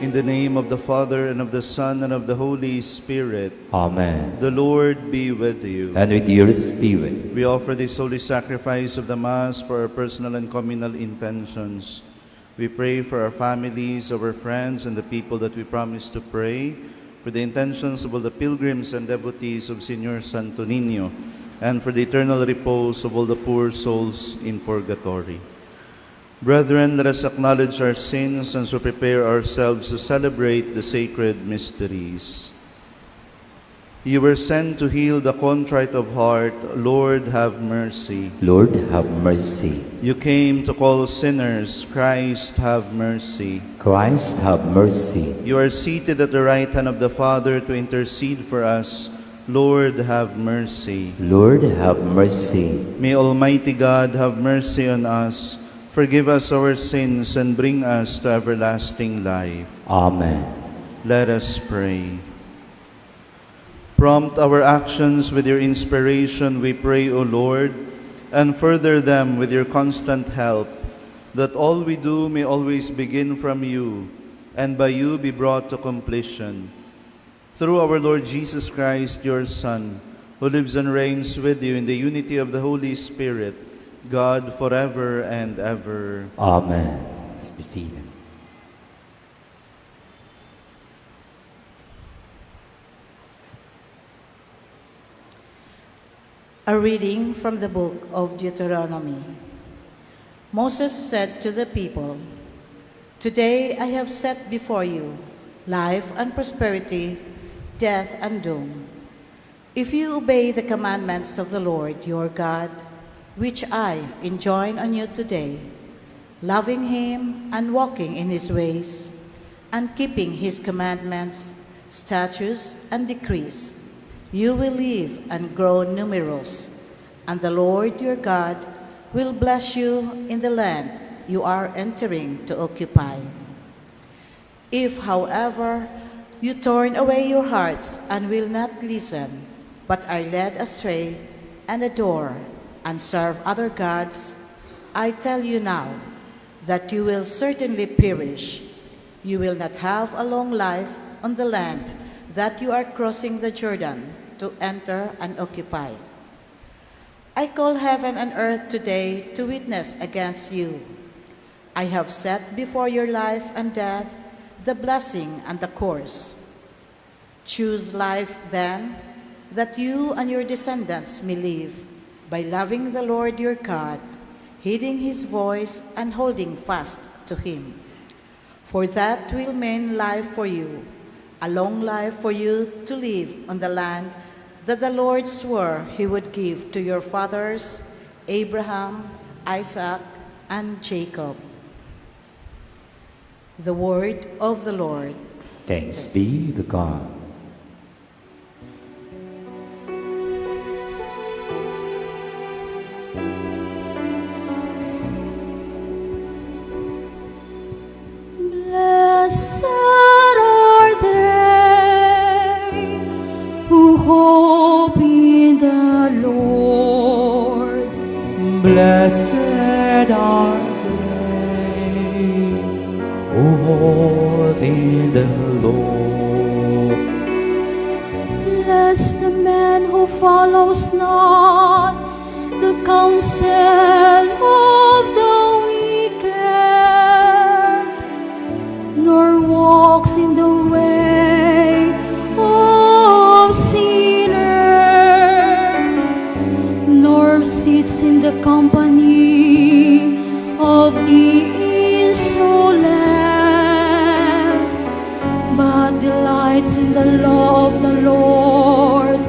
In the name of the Father, and of the Son, and of the Holy Spirit. Amen. The Lord be with you. And with your spirit. We offer this holy sacrifice of the Mass for our personal and communal intentions. We pray for our families, our friends, and the people that we promise to pray, for the intentions of all the pilgrims and devotees of Senior Santo Nino, and for the eternal repose of all the poor souls in purgatory. Brethren, let us acknowledge our sins and so prepare ourselves to celebrate the sacred mysteries. You were sent to heal the contrite of heart. Lord, have mercy. Lord, have mercy. You came to call sinners. Christ, have mercy. Christ, have mercy. You are seated at the right hand of the Father to intercede for us. Lord, have mercy. Lord, have mercy. May Almighty God have mercy on us, forgive us our sins, and bring us to everlasting life. Amen. Let us pray. Prompt our actions with your inspiration, we pray, O Lord, and further them with your constant help, that all we do may always begin from you, and by you be brought to completion. Through our Lord Jesus Christ, your Son, who lives and reigns with you in the unity of the Holy Spirit, God, forever and ever. Amen. Let's be seated. A reading from the book of Deuteronomy. Moses said to the people, "Today I have set before you life and prosperity, death and doom. If you obey the commandments of the Lord your God, which I enjoin on you today, loving him and walking in his ways, and keeping his commandments, statutes, and decrees, you will live and grow numerous, and the Lord your God will bless you in the land you are entering to occupy. If, however, you turn away your hearts and will not listen, but are led astray and adore and serve other gods, I tell you now that you will certainly perish. You will not have a long life on the land that you are crossing the Jordan to enter and occupy. I call heaven and earth today to witness against you. I have set before your life and death, the blessing and the curse. Choose life then, that you and your descendants may live, by loving the Lord your God, heeding his voice and holding fast to him. For that will mean life for you, a long life for you to live on the land that the Lord swore he would give to your fathers, Abraham, Isaac, and Jacob." The word of the Lord. Thanks be to God. Blessed are they who hope in the Lord. Blessed are they who hope in the Lord. Bless the man who follows not the counsel of the wicked, nor walks in the way of sinners, nor sits in the company of the insolent, but delights in the law of the Lord,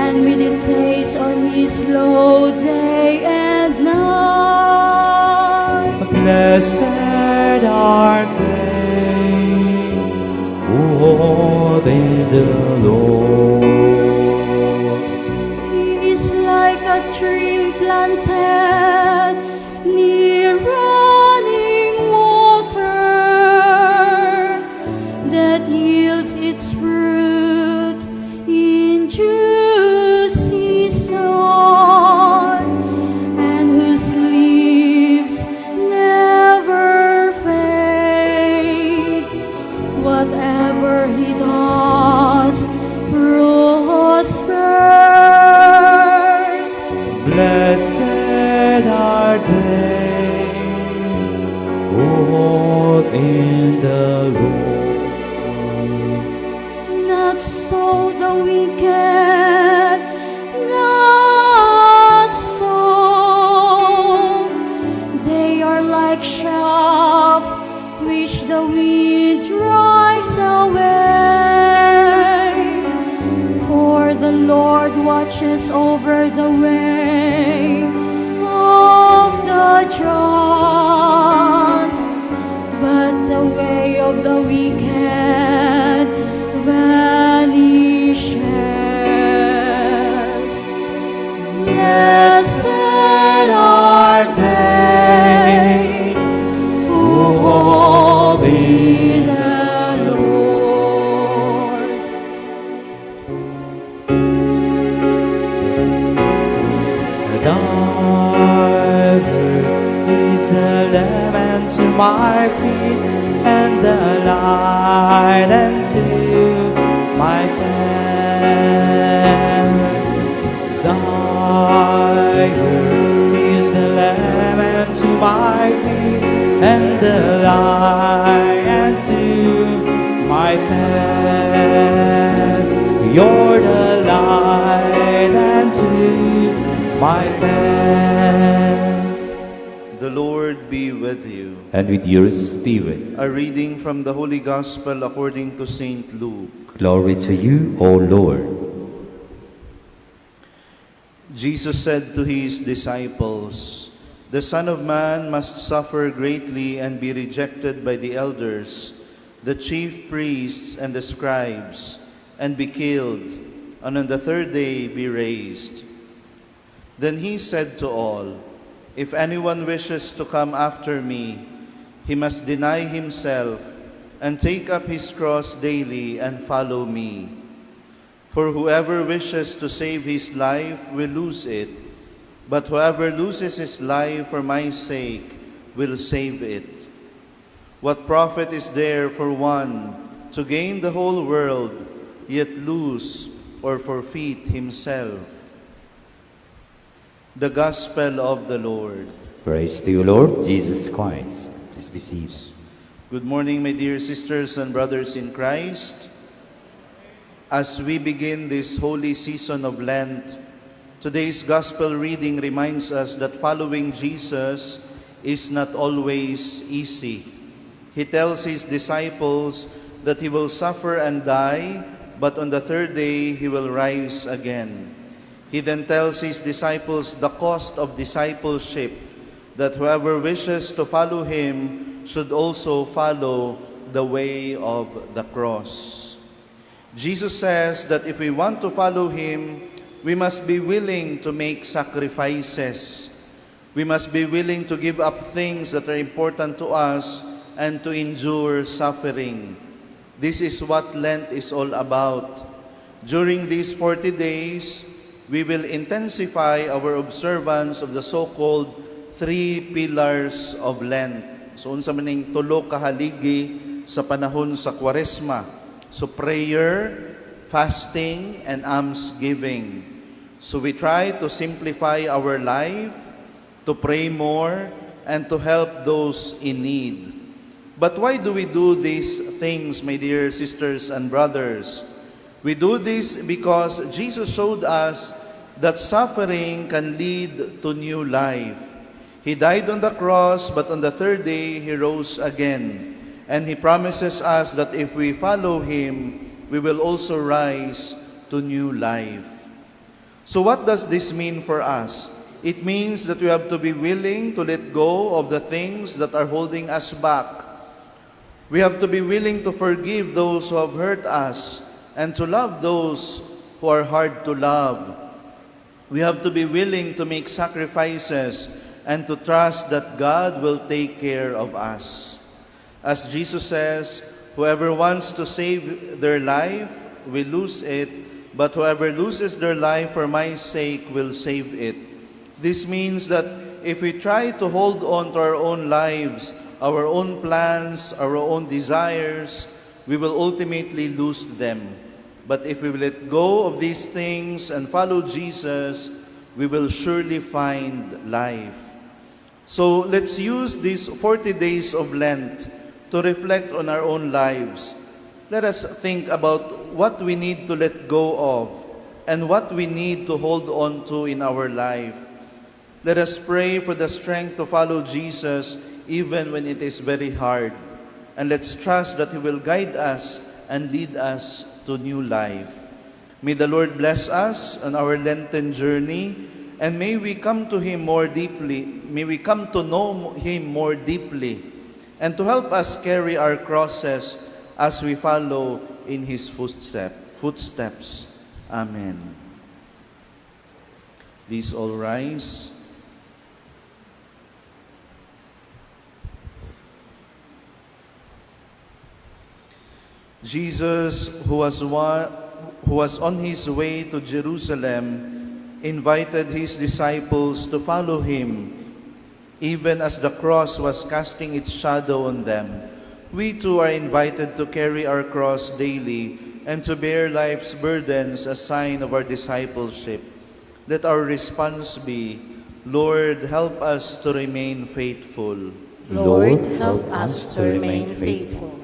and meditates on his law day and night. Blessed are they who hope in the Lord. He is like a tree planted near running water, that yields its fruit in due season, and whose leaves never fade. whatever he does prospers. Blessed are they who hope in the Lord. Not so the wicked, not so. They are like chaff which the wind drives away. For the Lord watches over the way of the just, but the way of the wicked vanishes. Blessed are they who hope in the Lord. Thy word is the lamp unto my feet, and the light unto my path. Thy word is the lamp unto my feet, and the light unto my path. You're the light unto my path. The Lord be with you. And with your spirit. A reading from the Holy Gospel according to Saint Luke. Glory to you, O Lord. Jesus said to his disciples, "The Son of Man must suffer greatly and be rejected by the elders, the chief priests and the scribes, and be killed, and on the third day be raised." Then he said to all, "If anyone wishes to come after me, he must deny himself and take up his cross daily and follow me. For whoever wishes to save his life will lose it, but whoever loses his life for my sake will save it. What profit is there for one to gain the whole world, yet lose or forfeit himself?" The Gospel of the Lord. Praise to you, Lord Jesus Christ. Please be seated. Good morning, my dear sisters and brothers in Christ. As we begin this holy season of Lent, today's Gospel reading reminds us that following Jesus is not always easy. He tells his disciples that he will suffer and die, but on the third day he will rise again. He then tells his disciples the cost of discipleship, that whoever wishes to follow him should also follow the way of the cross. Jesus says that if we want to follow him, we must be willing to make sacrifices. We must be willing to give up things that are important to us and to endure suffering. This is what Lent is all about. During these 40 days, we will intensify our observance of the so-called 3 pillars of Lent. So, unsa maning tulo kahaligi sa panahon sa Kwaresma. So, prayer, fasting, and almsgiving. So, we try to simplify our life, to pray more, and to help those in need. But why do we do these things, my dear sisters and brothers? We do this because Jesus showed us that suffering can lead to new life. He died on the cross, but on the third day, he rose again. And he promises us that if we follow him, we will also rise to new life. So what does this mean for us? It means that we have to be willing to let go of the things that are holding us back. We have to be willing to forgive those who have hurt us and to love those who are hard to love. We have to be willing to make sacrifices and to trust that God will take care of us. As Jesus says, whoever wants to save their life will lose it, but whoever loses their life for my sake will save it. This means that if we try to hold on to our own lives, our own plans, our own desires, we will ultimately lose them. But if we will let go of these things and follow Jesus, we will surely find life. So let's use these 40 days of Lent to reflect on our own lives. Let us think about what we need to let go of and what we need to hold on to in our life. Let us pray for the strength to follow Jesus even when it is very hard. And let's trust that He will guide us and lead us to new life. May the Lord bless us on our Lenten journey, and may we come to Him more deeply. May we come to know Him more deeply, and to help us carry our crosses as we follow in His footsteps. Amen. Please all rise. Jesus, who was on His way to Jerusalem, invited His disciples to follow Him, even as the cross was casting its shadow on them. We too are invited to carry our cross daily and to bear life's burdens as a sign of our discipleship. Let our response be, Lord, help us to remain faithful. Lord, help us to remain faithful.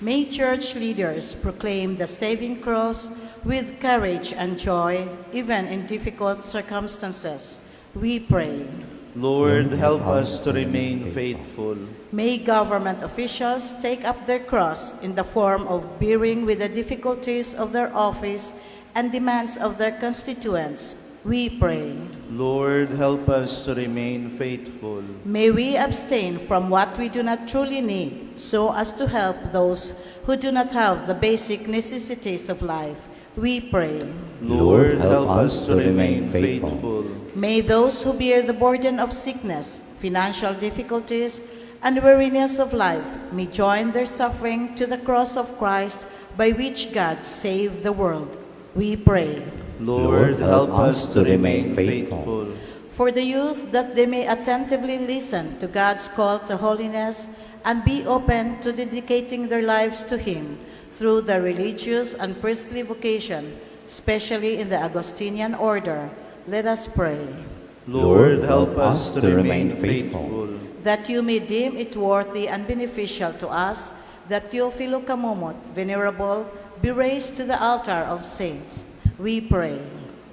May church leaders proclaim the saving cross with courage and joy, even in difficult circumstances. We pray. Lord, help us to remain faithful. May government officials take up their cross in the form of bearing with the difficulties of their office and demands of their constituents. We pray. Lord, help us to remain faithful. May we abstain from what we do not truly need, so as to help those who do not have the basic necessities of life. We pray. Lord, help us to remain faithful. May those who bear the burden of sickness, financial difficulties, and weariness of life may join their suffering to the cross of Christ, by which God saved the world. We pray. Lord, help us to remain faithful. For the youth, that they may attentively listen to God's call to holiness and be open to dedicating their lives to Him through the religious and priestly vocation, especially in the Augustinian order. Let us pray. Lord, help us to remain faithful. That you may deem it worthy and beneficial to us that Teofilo Kamumot, Venerable, be raised to the altar of saints. We pray.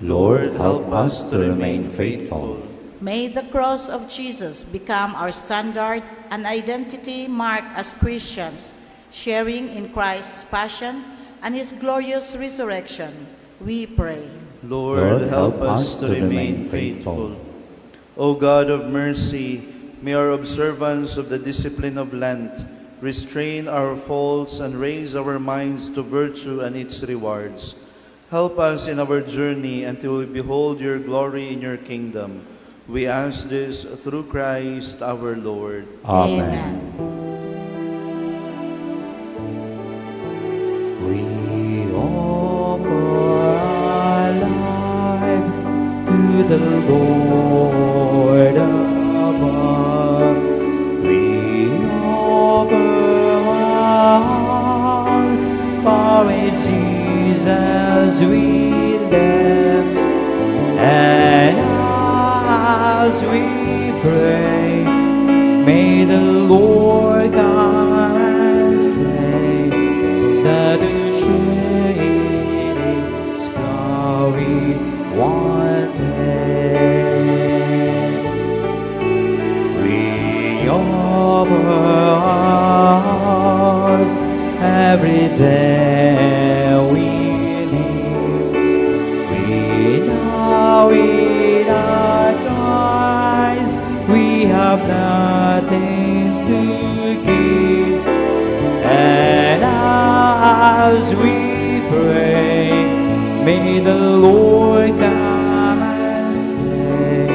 Lord, help us to remain faithful. May the cross of Jesus become our standard and identity mark as Christians, sharing in Christ's passion and His glorious resurrection. We pray. Lord, help us to remain faithful. O God of mercy, may our observance of the discipline of Lent restrain our faults and raise our minds to virtue and its rewards. Help us in our journey until we behold your glory in your kingdom. We ask this through Christ our Lord. Amen. We offer our lives to the Lord above. We offer our arms, praise Jesus we live, and as we pray, may the Lord come and say that the shade is glory one day. We offer ours every day we live. We know without Christ we have nothing to give, and as we pray, may the Lord come and stay,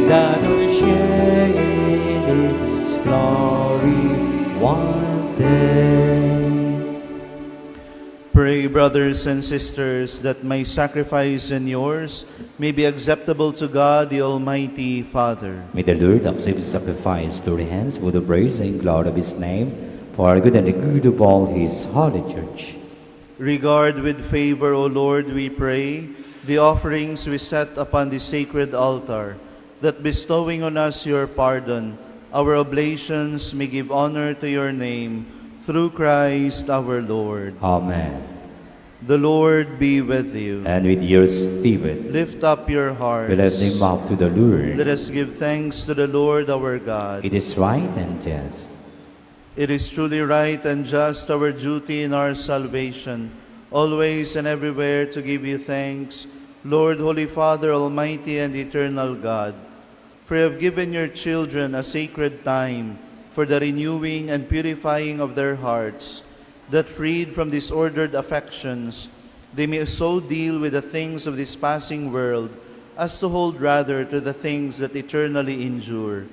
that our share in His glory one day. Pray, brothers and sisters, that my sacrifice and yours may be acceptable to God, the Almighty Father. May the Lord accept the sacrifice to the hands for the praise and glory of His name, for our good and the good of all his holy church. Regard with favor, O Lord, we pray, the offerings we set upon the sacred altar, that bestowing on us your pardon, our oblations may give honor to your name, through Christ our Lord. Amen. The Lord be with you. And with your spirit, Lift up your hearts. we lift them up to the Lord. Let us give thanks to the Lord our God. It is right and just. It is truly right and just, our duty in our salvation, always and everywhere to give you thanks, Lord, Holy Father, Almighty and Eternal God. For you have given your children a sacred time for the renewing and purifying of their hearts, that freed from disordered affections, they may so deal with the things of this passing world as to hold rather to the things that eternally endure.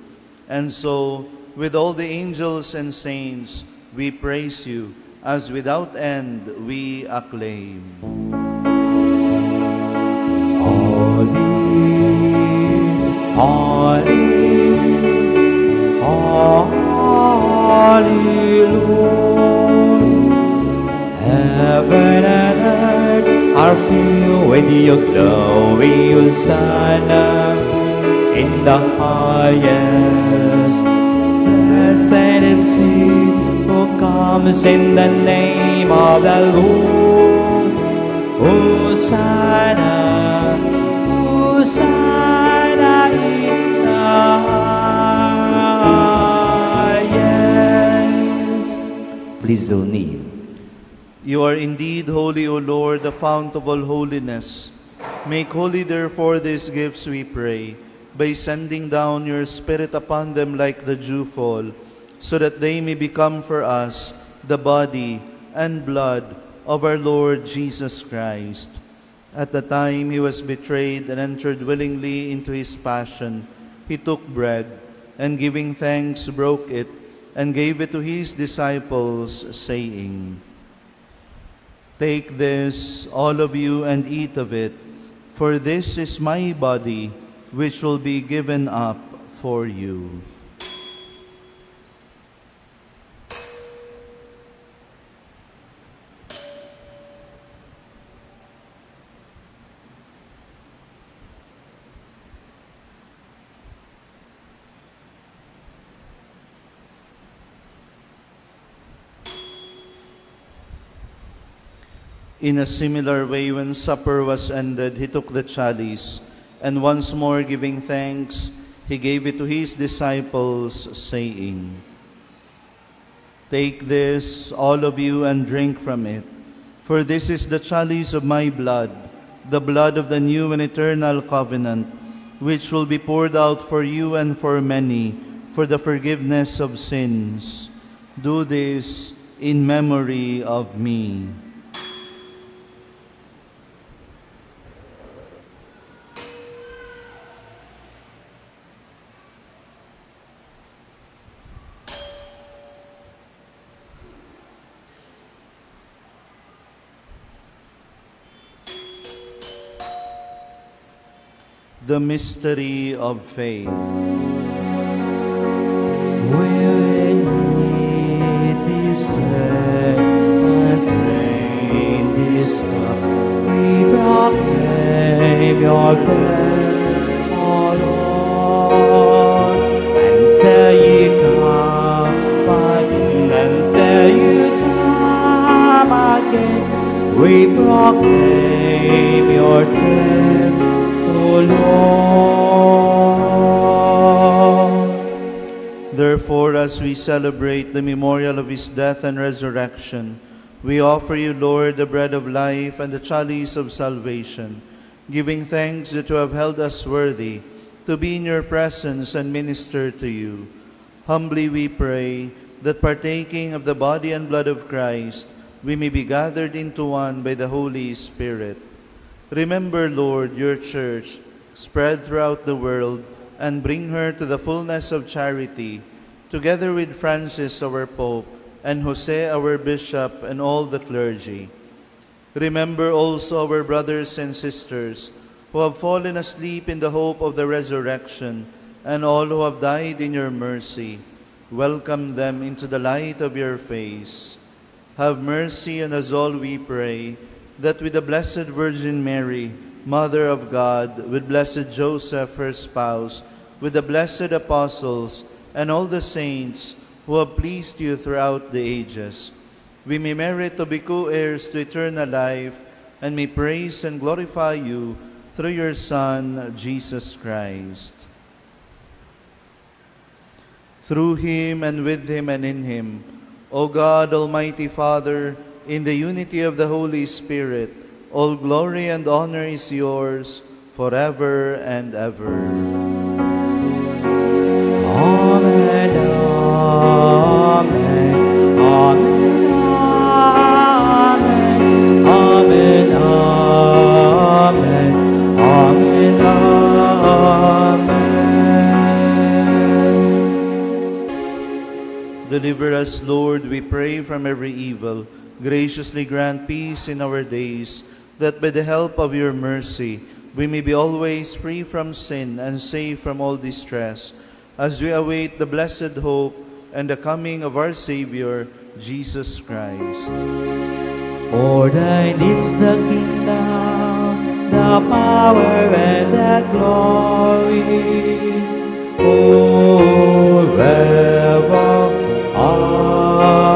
And so, with all the angels and saints, we praise you, as without end we acclaim. Holy, holy, holy Lord. Heaven and earth are filled with your glory, Hosanna in the highest. Blessed is he who comes in the name of the Lord. Hosanna, Hosanna in the highest. Please don't kneel. You are indeed holy, O Lord, the fount of all holiness. Make holy, therefore, these gifts, we pray, by sending down your Spirit upon them like the dewfall, so that they may become for us the body and blood of our Lord Jesus Christ. At the time he was betrayed and entered willingly into his passion, he took bread, and giving thanks, broke it, and gave it to his disciples, saying, "Take this, all of you, and eat of it, for this is my body, which will be given up for you." In a similar way, when supper was ended, he took the chalice, and once more giving thanks, he gave it to his disciples, saying, "Take this, all of you, and drink from it, for this is the chalice of my blood, the blood of the new and eternal covenant, which will be poured out for you and for many, for the forgiveness of sins. Do this in memory of me." The mystery of faith. Will eat this bread and drink this cup, we proclaim your death, O Lord, until you come again. We proclaim your death, O Lord. Therefore, as we celebrate the memorial of his death and resurrection, we offer you, Lord, the bread of life and the chalice of salvation, giving thanks that you have held us worthy to be in your presence and minister to you. Humbly we pray that, partaking of the body and blood of Christ, we may be gathered into one by the Holy Spirit. Remember, Lord, your church spread throughout the world, and bring her to the fullness of charity, together with Francis, our Pope, and Jose, our Bishop, and all the clergy. Remember also our brothers and sisters who have fallen asleep in the hope of the resurrection, and all who have died in your mercy. Welcome them into the light of your face. Have mercy on us all, we pray, that with the Blessed Virgin Mary, Mother of God, with blessed Joseph, her spouse, with the blessed apostles, and all the saints who have pleased you throughout the ages, we may merit to be co-heirs to eternal life, and may praise and glorify you through your Son, Jesus Christ. Through him, and with him, and in him, O God, Almighty Father, in the unity of the Holy Spirit, all glory and honor is yours forever and ever. Amen, amen, amen, amen, amen, amen, amen. Deliver us, Lord, we pray, from every evil. Graciously grant peace in our days, that by the help of your mercy we may be always free from sin and safe from all distress, as we await the blessed hope and the coming of our Savior, Jesus Christ. For thine is the kingdom, the power, and the glory, forever. Amen.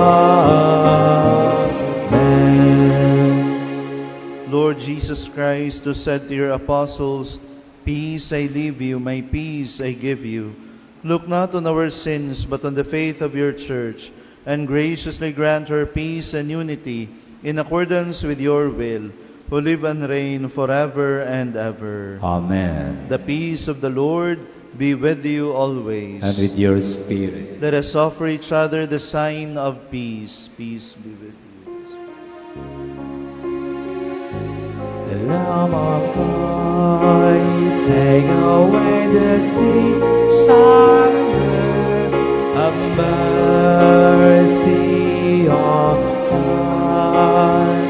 Lord Jesus Christ, who said to your apostles, "Peace I leave you, my peace I give you," look not on our sins, but on the faith of your church, and graciously grant her peace and unity in accordance with your will, who live and reign forever and ever. Amen. The peace of the Lord be with you always. And with your spirit. Let us offer each other the sign of peace. Peace be with you. The Lamb of God, you take away the sins of the world. Have mercy on us.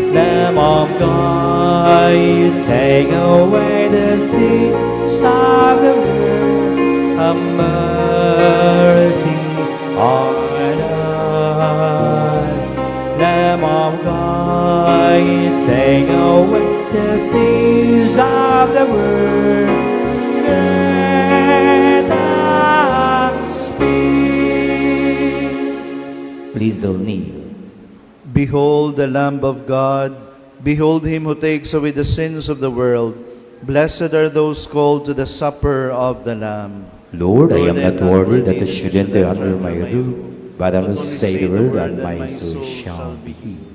Lamb of God, you take away the sins of the world. Have mercy on us. Lamb of God, you take away the sins of the world. Grant us peace. Please all kneel. Behold the Lamb of God. Behold him who takes away the sins of the world. Blessed are those called to the supper of the Lamb. Lord, I am not worthy that you should enter under my roof, but I will say the word, and my soul shall be healed.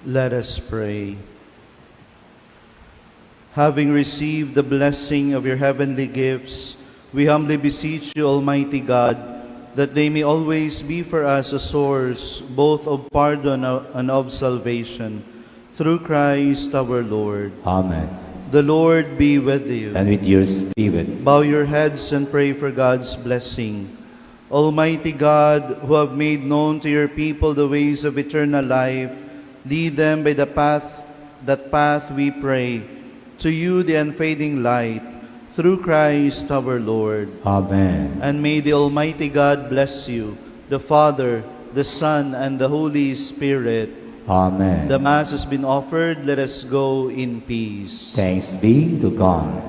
Let us pray. Having received the blessing of your heavenly gifts, we humbly beseech you, Almighty God, that they may always be for us a source both of pardon and of salvation, through Christ our Lord. Amen. The Lord be with you. And with your spirit. Bow your heads and pray for God's blessing. Almighty God, who have made known to your people the ways of eternal life, lead them by that path we pray. To you the unfading light, through Christ our Lord. Amen. And may the Almighty God bless you, the Father, the Son, and the Holy Spirit. Amen. The Mass has been offered. Let us go in peace. Thanks be to God.